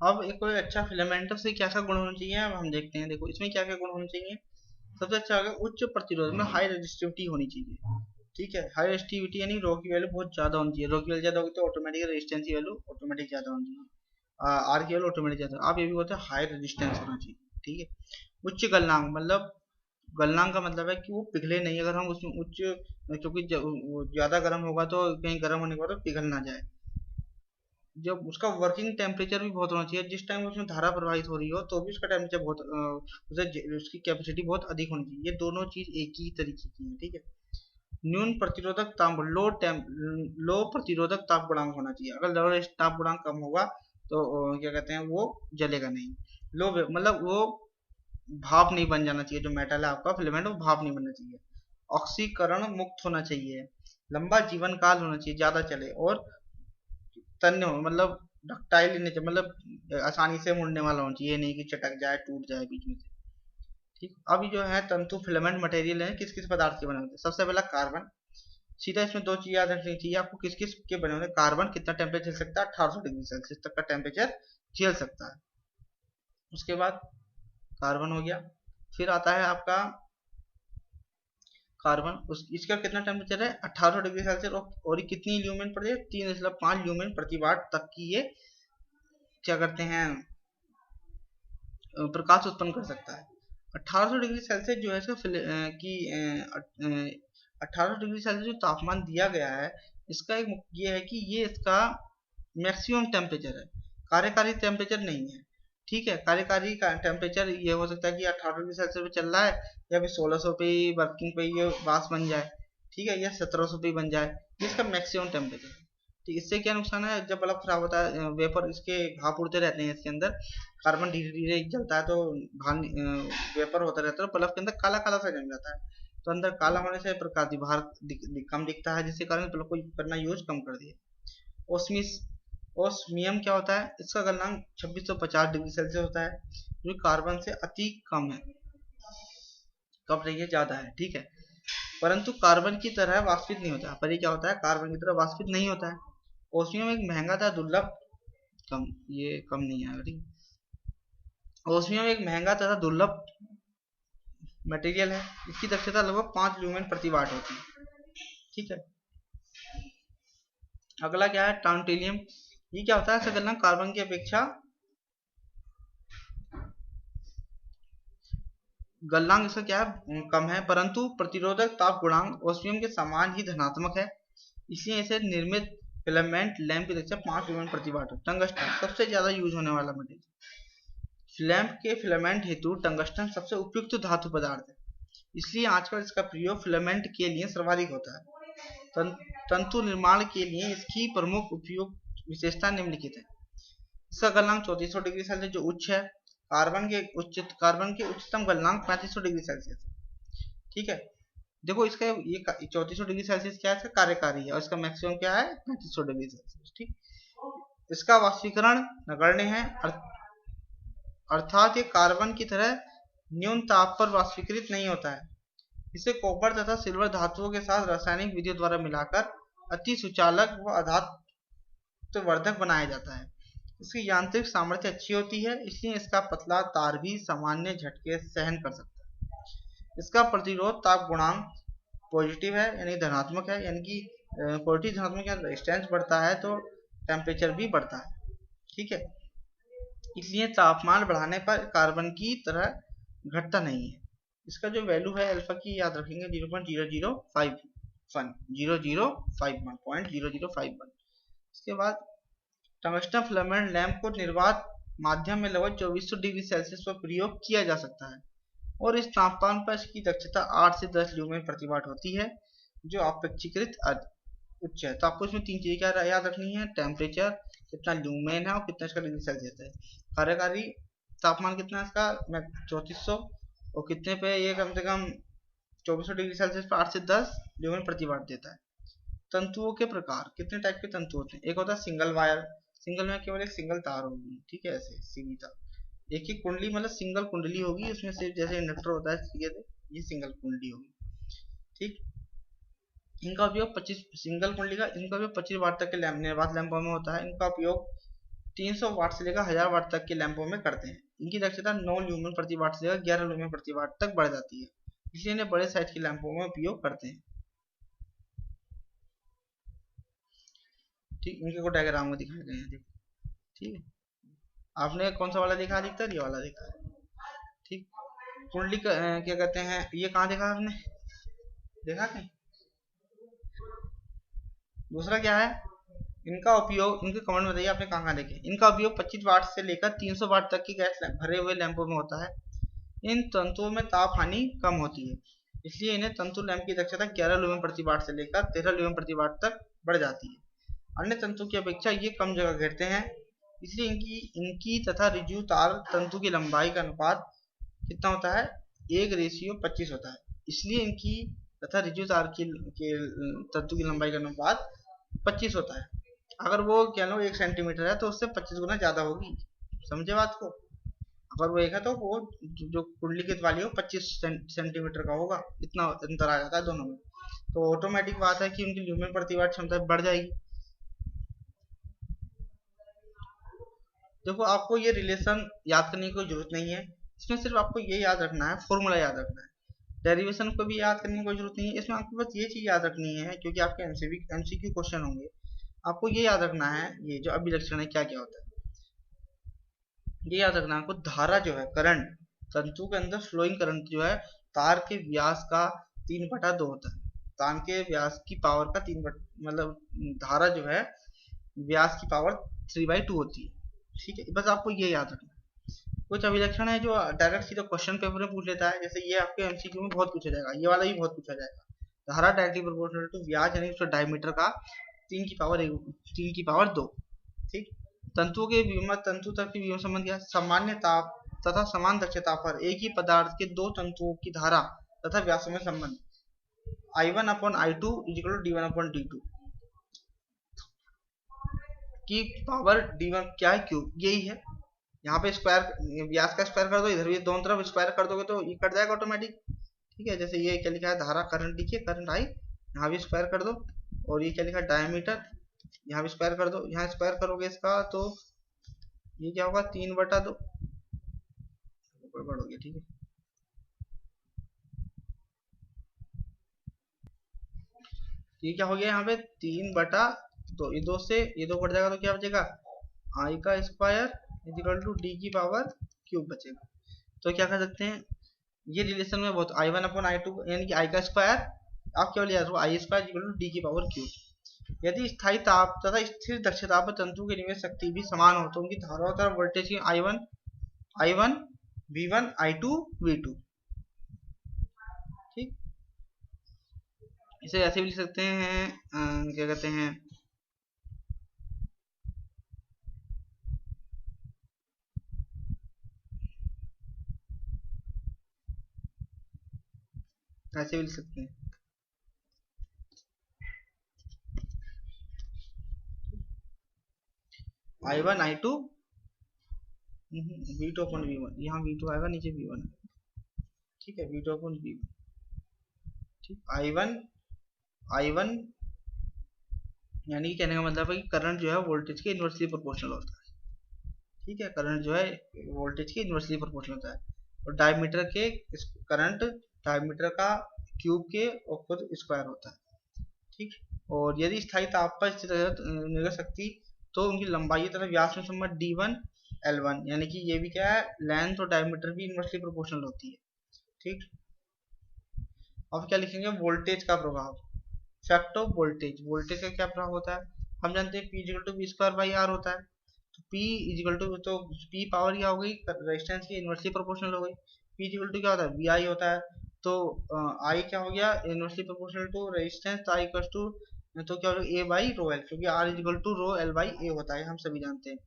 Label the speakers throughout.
Speaker 1: अब एक कोई अच्छा फिलामेंट से क्या क्या गुण होना चाहिए अब हम देखते हैं। देखो इसमें क्या क्या गुण होने चाहिए। सबसे अच्छा होगा उच्च प्रतिरोध में हाई रेजिस्टिविटी होनी चाहिए। ठीक है, हाई रेजिस्टिविटी यानी रो की वैल्यू बहुत ज्यादा होनी चाहिए। रो की वैल्यू ज्यादा होगी तो ऑटोमेटिक रेजिस्टेंस की वैल्यू ऑटोमेटिक ज्यादा होनी चाहिए। आर की वैल्यू ऑटोमेटिक ज्यादा। आप ये भी बोलते हैं हाई रेजिस्टेंस होना चाहिए। ठीक है। उच्च गलनांक मतलब, गलनांक का मतलब है कि वो पिघले नहीं। अगर हम उसमें उच्च, क्योंकि वो ज्यादा गर्म होगा तो कहीं गर्म होने के बाद तो पिघल ना जाए। जब उसका वर्किंग टेम्परेचर भी बहुत होना चाहिए। जिस टाइम उसमें धारा प्रवाहित हो रही हो तो भी उसका टेम्परेचर बहुत उसकी कैपेसिटी बहुत अधिक होनी चाहिए। ये दोनों चीज एक ही तरीके की है। ठीक है। न्यून प्रतिरोधक ताप, लो प्रतिरोधक ताप गुणांक होना चाहिए। अगर लो ताप गुणांक कम होगा तो क्या कहते हैं, वो जलेगा नहीं। लो मतलब वो भाप नहीं बन जाना चाहिए। जो मेटल है आपका फिलामेंट, वो भाप नहीं बनना चाहिए। ऑक्सीकरण मुक्त होना चाहिए। लंबा जीवन काल होना चाहिए, ज्यादा चले। और तन्य हो मतलब डक्टाइल नहीं चाहिए, मतलब आसानी से मुड़ने वाला होना चाहिए। ये नहीं कि चटक जाए, टूट जाए बीच में से। ठीक। अभी जो है तंतु फिलामेंट मटेरियल है किस किस पदार्थ के बने होते हैं। सबसे पहला कार्बन। सीधा इसमें दो चीज याद रखनी चाहिए आपको, किस किस के बने होते हैं। कार्बन कितना टेम्परेचर झेल सकता है, 1800 डिग्री सेल्सियस तक का टेम्परेचर झेल सकता है। उसके बाद कार्बन हो गया। फिर आता है आपका कार्बन, उस इसका कितना टेम्परेचर है, 1800 डिग्री सेल्सियस। और ये कितनी ल्यूमेन प्रति, 3.5 ल्यूमेन प्रति वाट तक की ये क्या करते हैं, प्रकाश उत्पन्न कर सकता है। 1800 डिग्री सेल्सियस जो है इसका कि 1800 डिग्री सेल्सियस जो तापमान दिया गया है, इसका एक ये है कि ये इसका मैक्सिमम टेम्परेचर है, कार्यकारी टेम्परेचर नहीं है। ठीक है। कार्यकारी का टेम्परेचर ये हो सकता है कि 18 डिग्री सेल्सियस पे चल रहा है, या फिर 1600 पे वर्किंग पे ये बास बन जाए। ठीक है, या 1700 पे बन जाए। ये इसका मैक्सिमम टेम्परेचर है। ठीक। इससे क्या नुकसान है, जब बल्ब खराब होता है, वेपर इसके भाप उड़ते रहते हैं इसके अंदर, कार्बन धीरे धीरे जलता है तो वेपर होता रहता है, बल्ब के अंदर काला काला सा जम जाता है। तो अंदर काला होने से प्रकाश बाहर कम दिखता है, जिसके कारण बल्ब को करना यूज कम कर दिया। ओस्मिस ओस्मियम क्या होता है, इसका गलनांक 2650 डिग्री सेल्सियस होता है, जो कार्बन से अति कम है। कम नहीं है, ज्यादा है। ठीक है। परंतु कार्बन की तरह वाष्पित नहीं होता। पर ये क्या होता है, कार्बन की तरह वाष्पित नहीं होता है। ओस्मियम एक महंगा था दुर्लभ, कम, ये कम नहीं है। ठीक। ओस्मियम एक महंगा तथा दुर्लभ मटेरियल है। इसकी दक्षता लगभग 5 ल्यूमेन प्रति वाट होती है। ठीक है। अगला क्या है, टाउनटेलियम। ये क्या होता है, इसका गलनांक कार्बन की अपेक्षा गलनांक इसका क्या है, कम है। परंतु प्रतिरोधक ताप गुणांक ओस्मियम के समान ही धनात्मक है। इसलिए इसे निर्मित फिलामेंट लैंप की दक्षता 5 ल्यूमेन प्रति वाट है। टंगस्टन सबसे ज्यादा यूज होने वाला मटेरियल। लैंप के फिलामेंट हेतु टंगस्टन सबसे उपयुक्त धातु पदार्थ है। इसलिए आजकल इसका प्रयोग फिलामेंट के लिए सर्वाधिक होता है। तंतु निर्माण के लिए इसकी प्रमुख उपयोग विशेषता निम्नलिखित है। इसका गलनांक 3400 डिग्री सेल्सियस जो उच्च है। कार्बन के उच्चतम गलनांक 3500 डिग्री सेल्सियस है। ठीक है। देखो इसका ये 3400 डिग्री सेल्सियस क्या है, इसका कार्यकारी है, और इसका मैक्सिमम क्या है, 3500 डिग्री सेल्सियस। ठीक। इसका वाष्पीकरण नगण्य है, अर्थात ये कार्बन की तरह न्यून ताप पर वाष्पीकृत नहीं होता है। इसे कॉपर तथा सिल्वर धातुओं के साथ रासायनिक विधियों द्वारा मिलाकर अति सुचालक व आघातवर्धक बनाया जाता है। इसकी यांत्रिक सामर्थ्य अच्छी होती है, इसलिए इसका पतला तार भी सामान्य झटके सहन कर सकता है। इसका प्रतिरोध ताप गुणांक पॉजिटिव है यानी धनात्मक है, यानी कि पॉजिटिव धनात्मक या रेजिस्टेंस बढ़ता है तो टेम्परेचर भी बढ़ता है। ठीक है। इसलिए तापमान बढ़ाने पर कार्बन की तरह घटता नहीं है। इसका जो वैल्यू है अल्फा की याद रखेंगे, 0.0051 0.0051। इसके बाद टंगस्टन फिलामेंट लैंप को निर्वात माध्यम में लगभग 2400 डिग्री सेल्सियस पर प्रयोग किया जा सकता है, और इस तापमान पर इसकी दक्षता 8 से 10 ल्यूमेन प्रति वाट होती है, जो अपेक्षाकृत उच्च है। तो आपको इसमें तीन चीजें क्या याद रखनी है, टेम्परेचर कितना ल्यूमेन है और कितना इसका डिग्री सेल्सियस है। कार्यकारी तापमान कितना है इसका 3400, और कितने पे ये कम से कम 2400 डिग्री सेल्सियस पर 8 से 10 ल्यूमेन प्रति वाट देता है। तंतुओं के प्रकार, कितने टाइप के तंतु होते हैं। एक होता है सिंगल वायर, सिंगल में केवल एक सिंगल तार होगी। ठीक है, ऐसे सीधी तार। एक ही कुंडली मतलब सिंगल कुंडली होगी, उसमें सिर्फ जैसे इंडक्टर होता है, ठीक है, ये सिंगल कुंडली होगी। ठीक। इनका उपयोग 25 सिंगल कुंडली का इनका उपयोग 25 वाट तक के निर्वात लैंपों में होता है। इनका उपयोग 300 वाट से लेकर 1000 वाट तक के लैंपों में करते हैं। इनकी दक्षता 9 ल्यूमेन प्रति वाट से लेकर 11 ल्यूमेन प्रति वाट तक बढ़ जाती है, इसलिए इन्हें बड़े साइज के लैंपों में उपयोग करते हैं। ठीक, इनके को डायग्राम में दिखाए गए हैं, देखो। ठीक है, आपने कौन सा वाला देखा अधिकतर? ये वाला देखा है। ठीक, कुंडली क्या कहते हैं, ये कहाँ देखा आपने? देखा कहीं? दूसरा क्या है, इनका उपयोग, इनके कमेंट बताइए आपने कहाँ कहाँ देखे। इनका उपयोग 25 वाट से लेकर 300 वाट तक की गैस भरे हुए लैंपों में होता है। इन तंतुओं में ताप हानि कम होती है, इसलिए इन्हें तंतु लैंप की दक्षता 11 ल्यूमेन प्रति वाट से लेकर 13 ल्यूमेन प्रति वाट तक बढ़ जाती है। अन्य तंतु की अपेक्षा ये कम जगह घेरते हैं, इसलिए इनकी तथा रिज्यू तार तंतु की लंबाई का अनुपात कितना होता है? 1:25 होता है। इसलिए इनकी तथा रिज्यू तार के तंतु की लंबाई का अनुपात 25 होता है। अगर वो कह लो 1 सेंटीमीटर है तो उससे 25 गुना ज्यादा होगी। समझे बात को? अगर वो 1 है तो वो जो कुंडली की वाली हो 25 सेंटीमीटर का होगा, इतना अंतर आ जाता है दोनों में। तो ऑटोमेटिक बात है कि उनकी ल्यूमेन प्रति वाट क्षमता बढ़ जाएगी। देखो, आपको ये रिलेशन याद करने की कोई जरूरत नहीं है, इसमें सिर्फ आपको ये याद रखना है, फॉर्मूला याद रखना है। डेरिवेशन को भी याद करने की कोई जरूरत नहीं है, इसमें आपको बस ये चीज याद रखनी है, क्योंकि आपके एमसीक्यू क्वेश्चन होंगे। आपको ये याद रखना है, ये जो अभिलक्षण है क्या क्या होता है, ये याद रखना है आपको। धारा जो है, करंट, तंतु के अंदर फ्लोइंग करंट जो है तार के व्यास का 3/2 होता है। तार के व्यास की पावर का 3 मतलब धारा जो है व्यास की पावर 3/2 होती है। ठीक है, बस आपको ये याद रखना है। कुछ अभिलक्षण है जो डायरेक्ट सीधा क्वेश्चन पेपर में पूछ लेता है, जैसे ये आपके एमसीक्यू में बहुत पूछा जाएगा, ये वाला भी बहुत पूछा जाएगा। धारा डायरेक्टली प्रोपोर्शनल टू व्यास यानी उसका डायमीटर का 3 की पावर 2। ठीक, तंतुओं के विमा तंतु तक की विमा संबंध क्या? सामान्य ताप तथा समान दक्षता पर एक ही पदार्थ के दो तंतुओं की धारा तथा व्यासों में संबंध I1/I2 = D1/D2 की पावर D1 क्या है? क्यूब, यही है। यहाँ पे स्क्वायर, व्यास का स्क्वायर कर दो, इधर भी दोनों तरफ स्क्वायर कर दोगे तो ये कट जाएगा ऑटोमेटिक। ठीक है, जैसे ये क्या लिखा है, धारा करंट लिखिए, करंट आई, यहाँ भी स्क्वायर कर दो। और ये क्या लिखा है, डायमीटर, यहाँ भी स्क्वायर कर दो। यहाँ स्क्वायर करोगे इसका तो ये क्या होगा, 3/2 गड़बड़ हो गया। ठीक है, ये क्या हो गया यहाँ पे 3/2, ये 2 से ये 2 कट जाएगा तो क्या बचेगा, आई का स्क्वायर = डी की पावर क्यूब बचेगा। तो क्या कर सकते हैं, ये रिलेशन में बहुत I1/I2 यानी कि आई का स्क्वायर आप क्या लिया, I² = डी की पावर क्यूब। यदि स्थायी ताप तथा स्थिर दक्षता पर तंतु की निवेश शक्ति भी समान हो तो उनकी धाराओं तथा वोल्टेज की I1 V1 I2 V2। ठीक, इसे ऐसे भी लिख सकते हैं, क्या कहते हैं, ऐसे भी लिख सकते हैं, I1 I2 V2/V1, यहाँ V2 आएगा, नीचे V1 है। ठीक है, V2/V1। ठीक, I1 यानी कि कहने का मतलब है कि करंट जो है वोल्टेज के इन्वर्सली प्रोपोर्शनल होता है। ठीक है, करंट जो है वोल्टेज के इन्वर्सली प्रोपोर्शनल होता है। और डायमीटर के करंट डायमीटर का क्यूब के और खुद स्क्वायर होता है। ठीक, और यदि स्थायी ताप पर स्थित निगल शक्ति तो उनकी लंबाई तथा व्यास में संबंध D1L1 यानी कि ये भी क्या है, लेंथ और डायमीटर भी इन्वर्सली प्रोपोर्शनल होती है। ठीक, अब क्या लिखेंगे, वोल्टेज का प्रभाव, फैक्ट ऑफ वोल्टेज। वोल्टेज का क्या प्रभाव होता है, हम जानते हैं P = V²/R होता है। तो P पावर क्या हो गई, रेजिस्टेंस की इन्वर्सली प्रोपोर्शनल हो गई। P = क्या होता है, VI होता है। तो I क्या हो गया, इन्वर्सली प्रोपोर्शनल टू रेजिस्टेंस, तो I = तो क्या हो गया A/ρL, क्योंकि R = ρL/A होता है, हम सभी जानते हैं।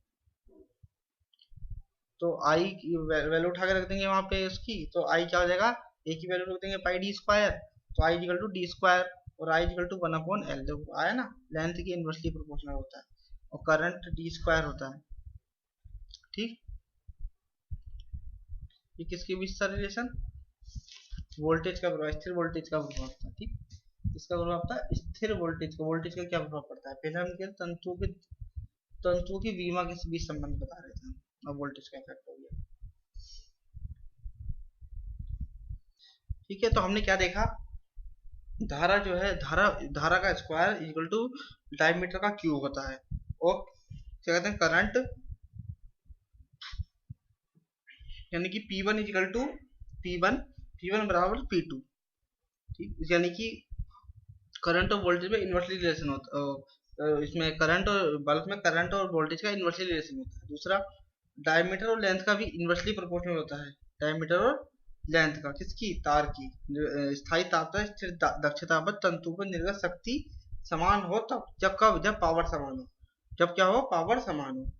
Speaker 1: तो I की वैल्यू उठा के रख देंगे वहां पे उसकी, तो I क्या हो जाएगा, A की वैल्यू रख देंगे πD², तो I = D² और I = 1/L, देखो आया ना, लेंथ की इन्वर्सली प्रोपोर्शनल होता है और करंट D² होता है। ठीक, ये किसके बीच था रिलेशन, वोल्टेज का प्रभाव, स्थिर वोल्टेज का प्रभाव था। ठीक, इसका प्रभाव था स्थिर वोल्टेज का। वोल्टेज का क्या प्रभाव पड़ता है, पहले हम तंतु के तंतुओं की विमा के बीच संबंध बता रहे थे और वोल्टेज का इफेक्ट हो गया। ठीक है, तो हमने क्या देखा, धारा जो है, धारा का स्क्वायर इक्वल टू डायमीटर का क्यूब होता है, और क्या कहते हैं करंट, यानी कि P1 इक्वल टू P1 बराबर P2। ठीक, यानी कि करंट और वोल्टेज में इन्वर्सली रिलेशन होता है, इसमें करंट और बल्ब में करंट और वोल्टेज का इन्वर्सली रिलेशन होता है। दूसरा, डायमीटर और लेंथ का भी इन्वर्सली प्रोपोर्शनल होता है, डायमीटर और लेंथ का, किसकी, तार की। स्थायी ताप पर स्थिर दक्षता पर तंतु पर निर्गत शक्ति समान हो तब, जब पावर समान हो, जब क्या हो, पावर समान हो।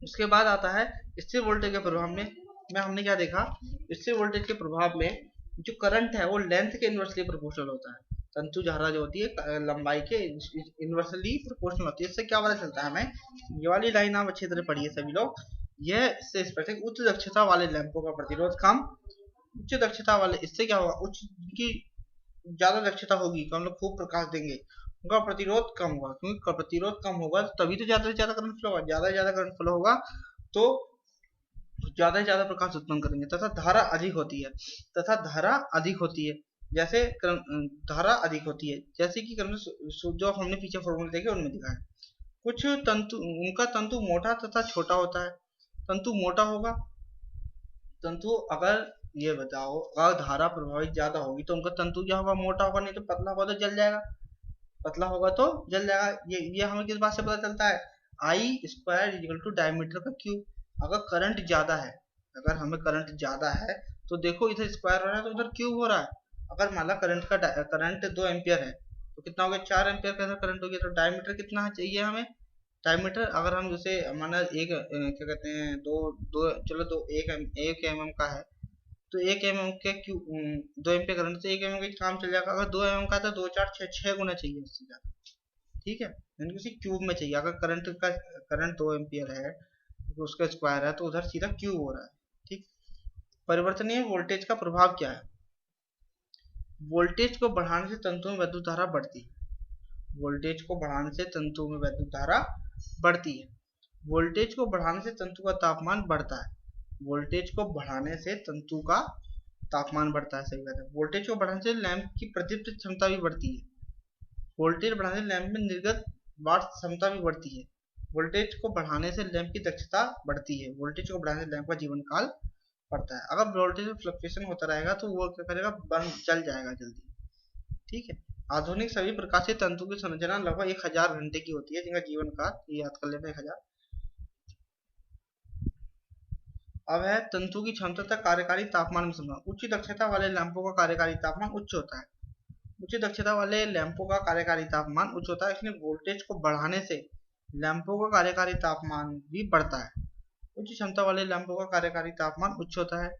Speaker 1: उसके बाद आता है स्थिर वोल्टेज के प्रभाव में हमने क्या देखा, स्थिर वोल्टेज के प्रभाव में जो करंट है वो लेंथ के इन्वर्सली प्रोपोर्शनल होता है। तंतु धारा जो होती है लंबाई के इन्वर्सली प्रोपोर्शनल होती है। इससे क्या पता चलता है हमें, ये वाली लाइन आप अच्छी तरह पढ़िए सभी लोग, यह इससे स्पष्ट है, उच्च दक्षता वाले लैंपों का प्रतिरोध कम, उच्च दक्षता वाले, इससे क्या होगा, उच्च की ज्यादा दक्षता होगी तो हम लोग खूब प्रकाश देंगे, उनका प्रतिरोध कम होगा, क्योंकि प्रतिरोध कम होगा तभी तो ज्यादा से ज्यादा करंट फ्लो होगा, ज्यादा से ज्यादा करंट फ्लो होगा तो ज्यादा से ज्यादा प्रकाश उत्पन्न करेंगे। तथा धारा अधिक होती है, जैसे धारा अधिक होती है, जैसे कि जो हमने पीछे फॉर्मूले देखे उनमें दिखा है। कुछ तंतु, उनका तंतु मोटा तथा छोटा होता है। तंतु मोटा होगा, तंतु अगर ये बताओ, अगर धारा प्रभावित ज्यादा होगी तो उनका तंतु क्या होगा, मोटा होगा, नहीं तो पतला होगा तो जल जाएगा, पतला होगा तो जल जाएगा। ये हमें किस बात से पता चलता है, आई स्क्वायर इक्वल टू डायमीटर का क्यूब। अगर करंट ज्यादा है, अगर हमें करंट ज्यादा है तो देखो इधर स्क्वायर हो रहा है तो उधर क्यूब हो रहा है। अगर मान ला करंट 2 एम्पियर है तो कितना हो गया, 4 एम्पियर का करंट हो गया, तो डायमीटर कितना चाहिए हमें, डायमीटर अगर हम जैसे माना एक क्या कहते हैं, चलो एक एम का है तो 1 mm के 2 एम्पियर करंट से 1 mm का काम चल जाएगा। अगर 2 mm का तो 2 4 6 गुना चाहिए उससे ज्यादा, ठीक है, यानी उसी क्यूब में चाहिए। अगर करंट 2 एम्पियर है तो उसका स्क्वायर है तो उधर सीधा क्यूब हो रहा है। ठीक, परिवर्तनीय वोल्टेज का प्रभाव क्या है, वोल्टेज को बढ़ाने से तंतु में विद्युत धारा बढ़ती है, वोल्टेज को बढ़ाने से तंतु में विद्युत धारा बढ़ती है, वोल्टेज को बढ़ाने से तंतु का तापमान बढ़ता है, वोल्टेज को बढ़ाने से तंतु का तापमान बढ़ता है, सही बात है। वोल्टेज को बढ़ाने से लैंप की प्रदीप्त क्षमता भी बढ़ती है, वोल्टेज बढ़ाने से लैंप में निर्गत वाट क्षमता भी बढ़ती है, वोल्टेज को बढ़ाने से लैंप की दक्षता बढ़ती है, वोल्टेज को बढ़ाने से लैंप का जीवन काल बढ़ता है। अगर वोल्टेज में फ्लक्चुएशन होता रहेगा तो वो क्या करेगा, बर्न जल जाएगा जल्दी। ठीक है, आधुनिक सभी प्रकाशित तंतु की संरचना लगभग 1000 घंटे की होती है, जिनका जीवन काल ये याद कर लेना 1000। अब है तंतु की क्षमता तक कार्यकारी तापमान में संबंध। उच्च दक्षता वाले लैंपों का कार्यकारी तापमान उच्च होता है, उच्च दक्षता वाले लैंपों का कार्यकारी तापमान उच्च होता है, इसलिए वोल्टेज को बढ़ाने से लैंपों का कार्यकारी तापमान भी बढ़ता है। उच्च क्षमता वाले लैंपों का कार्यकारी तापमान उच्च होता है,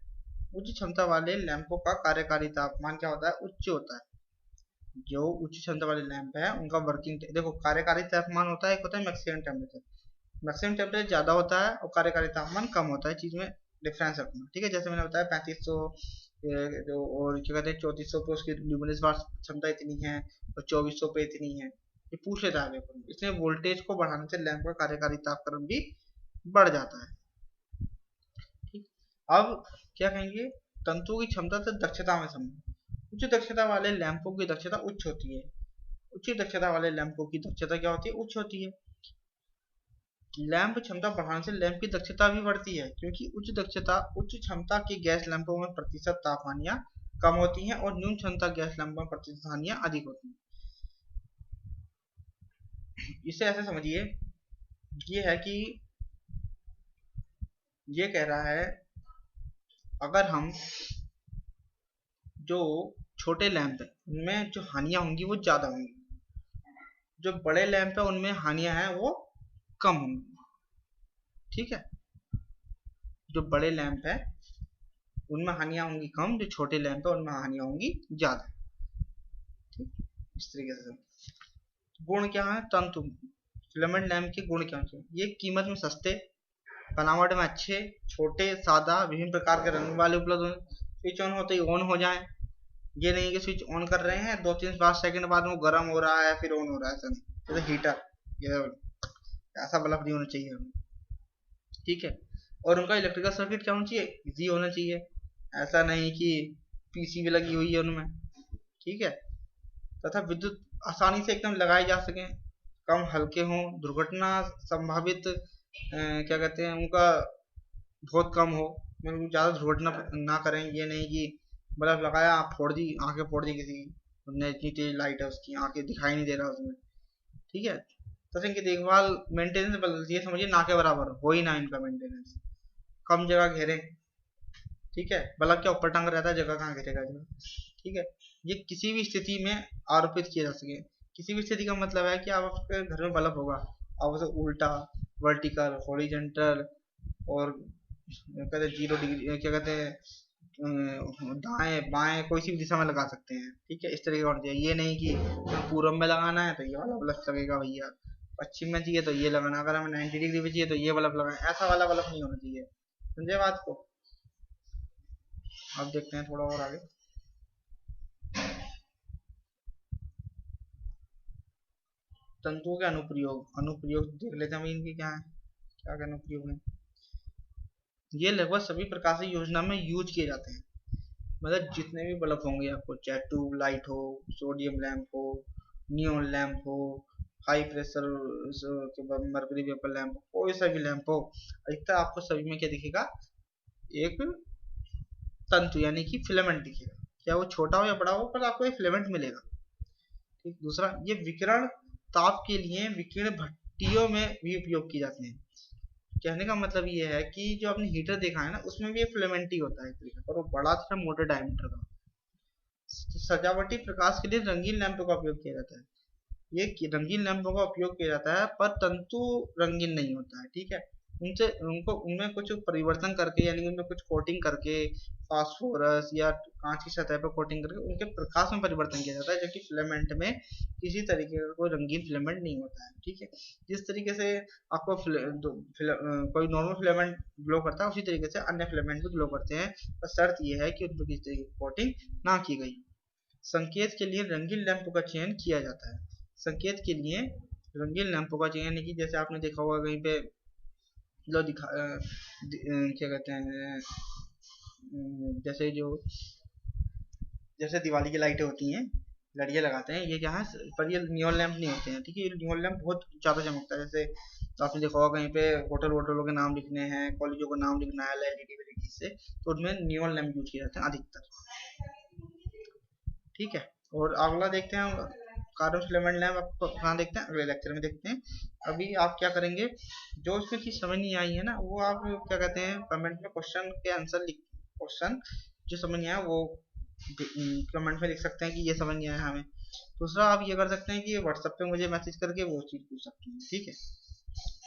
Speaker 1: उच्च क्षमता वाले लैंपों का कार्यकारी तापमान क्या होता है, उच्च होता है। जो उच्च क्षमता वाले लैंप है उनका वर्किंग, देखो कार्यकारी तापमान होता है, एक होता है मैक्सिमम टेम्परेचर, मैक्सिमम टेम्परेचर ज्यादा होता है और कार्यकारी तापमान कम होता है, चीज में डिफरेंस रखना। ठीक है, जैसे मैंने बताया 3500 और क्या कहते हैं 3400 पे उसकी ल्यूमिनस वाट क्षमता इतनी है और 2400 पे इतनी है, ये पूछ लेता है पेपर में। इसलिए वोल्टेज को बढ़ाने से लैंप का कार्यकारी तापमान भी बढ़ जाता है। ठीक, अब क्या कहेंगे, तंतु की क्षमता से दक्षता में संबंध। उच्च दक्षता वाले लैंपों की दक्षता उच्च होती है, उच्च दक्षता वाले लैंपों की दक्षता क्या होती है, उच्च होती है। लैंप क्षमता बढ़ाने से लैंप की दक्षता भी बढ़ती है, क्योंकि उच्च क्षमता की गैस लैंपों में प्रतिशत तापमानियां कम होती हैं और न्यून क्षमता गैस लैंपों में प्रतिशत हानियां अधिक होती हैं। इसे ऐसे समझिए, ये है कि ये कह रहा है अगर हम जो छोटे लैंप है उनमें जो हानियां होंगी वो ज्यादा होंगी, जो बड़े लैंप है उनमें हानियां हैं वो कम होंगी। ठीक है, जो बड़े लैंप है उनमें हानियां होंगी कम, जो छोटे लैंप है उनमें हानियां होंगी ज्यादा। ठीक, इस तरीके से। गुण क्या है, तंतु फिलामेंट लैंप के गुण क्या होते हैं, ये कीमत में सस्ते, बनावट में अच्छे, छोटे, सादा, विभिन्न प्रकार के रंग वाले उपलब्ध हों, स्विच ऑन होते ही ऑन हो जाए। ये नहीं कि स्विच ऑन कर रहे हैं 2-3 सेकंड बाद वो गर्म हो रहा है फिर ऑन हो रहा है, ऐसा नहीं, जैसे हीटर। ये ऐसा बल्ब नहीं होना चाहिए हमें, ठीक है। और उनका इलेक्ट्रिकल सर्किट क्या होना चाहिए, इजी होना चाहिए, ऐसा नहीं कि पीसीबी लगी हुई है उनमें, ठीक है। तथा विद्युत आसानी से एकदम लगाए जा सकें, कम हल्के हों, दुर्घटना संभावित क्या कहते हैं उनका बहुत कम हो, मतलब ज़्यादा दुर्घटना ना करें। ये नहीं कि बल्ब लगाया आप फोड़ दी, आंखें फोड़ दी किसी की, उनने इतनी तेज लाइट है उसकी, आंखें दिखाई नहीं दे रहा उसमें, ठीक है। तो इनकी देखभाल मेंटेनेंस बदलती है, समझिए ना के बराबर हो ही ना इनका मेंटेनेंस, कम जगह घेरे, ठीक है। बल्ब क्या ऊपर टंग रहता है, जगह कहाँ घेरेगा इतना, ठीक है। ये किसी भी स्थिति में आरोपित किया जा सके। किसी भी स्थिति का मतलब है कि आप आपके घर में बल्ब होगा, आप उसे उल्टा, वर्टिकल, हॉरिजॉन्टल और कहते हैं 0 डिग्री, क्या कहते हैं दाएं बाएं कोई सी भी दिशा में लगा सकते हैं, ठीक है। इस तरीके का होना चाहिए। ये नहीं कि पूरब में लगाना है तो ये वाला बल्ब लगेगा भैया, पश्चिम में चाहिए तो ये लगाना, अगर हमें 90 डिग्री पे चाहिए तो ये बल्ब लगाना, ऐसा वाला बल्ब नहीं होना चाहिए, समझे बात को। अब देखते हैं थोड़ा और आगे। तंतुओं के अनुप्रयोग, अनुप्रयोग देख लेते हैं हम इनके क्या है, क्या क्या अनुप्रयोग है। ये लगभग सभी प्रकार से योजना में यूज किए जाते हैं, मतलब जितने भी बल्ब होंगे आपको, चाहे ट्यूब लाइट हो, सोडियम लैंप हो, नियोन लैंप हो, हाई प्रेशर के बाद मर्करी वेपर लैंप हो, कोई सा भी लैंप हो, अधिकतर आपको सभी में क्या दिखेगा, एक तंतु यानी कि फिलामेंट दिखेगा। क्या वो छोटा हो या बड़ा हो, पर आपको एक फिलामेंट मिलेगा, ठीक। दूसरा, ये विकिरण ताप के लिए विकिरण भट्टियों में भी उपयोग किए जाते हैं। कहने का मतलब ये है कि जो आपने हीटर देखा है ना, उसमें भी एक फिलामेंट ही होता है एक तरीके का, पर वो बड़ा था मोटे डायमीटर का। सजावटी प्रकाश के लिए रंगीन लैंप का उपयोग किया जाता है। ये रंगीन लैंपों का उपयोग किया जाता है, पर तंतु रंगीन नहीं होता है, ठीक है। उनसे उनको उनमें कुछ परिवर्तन करके, यानी उनमें कुछ कोटिंग करके, फास्फोरस या कांच की सतह पर कोटिंग करके उनके प्रकाश में परिवर्तन किया जाता है, जबकि फिलामेंट में किसी तरीके का कोई रंगीन फिलामेंट नहीं होता है, ठीक है। जिस तरीके से आपको कोई नॉर्मल फिलामेंट ग्लो करता है, उसी तरीके से अन्य फिलामेंट भी ग्लो करते हैं, पर शर्त यह है कि उन पर किसी तरीके की कोटिंग ना की गई। संकेत के लिए रंगीन लैंप का चयन किया जाता है। संकेत के लिए रंगीन लैंपों का चयन, यानी कि जैसे आपने देखा होगा कहीं पे जो क्या कहते हैं, जैसे जो जैसे दिवाली की लाइटें होती हैं, लड़ियाँ लगाते हैं, ये क्या है, पर ये नियॉन लैंप नहीं होते हैं, ठीक है। ये नियॉन लैंप बहुत ज़्यादा चमकता है, जैसे तो आपने देखा होगा कहीं पे होटल वोटलों के नाम लिखने हैं, कॉलेजों का नाम लिखना है एलईडी वेलीडी से, तो उनमें नियॉन लैंप यूज किए जाते हैं अधिकतर, ठीक है। और अगला देखते हैं हम, कार्बन फिलामेंट लैंप आपको कहाँ देखते हैं, अगले लेक्चर में देखते हैं। अभी आप क्या करेंगे, जो उसमें चीज समझ नहीं आई है ना, वो आप क्या कहते हैं कमेंट में क्वेश्चन के आंसर लिख, क्वेश्चन जो समझ नहीं आया वो कमेंट में लिख सकते हैं कि ये समझ नहीं आया हमें। दूसरा आप ये कर सकते हैं कि व्हाट्सएप पे मुझे मैसेज करके वो चीज़ पूछ सकते हैं, ठीक है।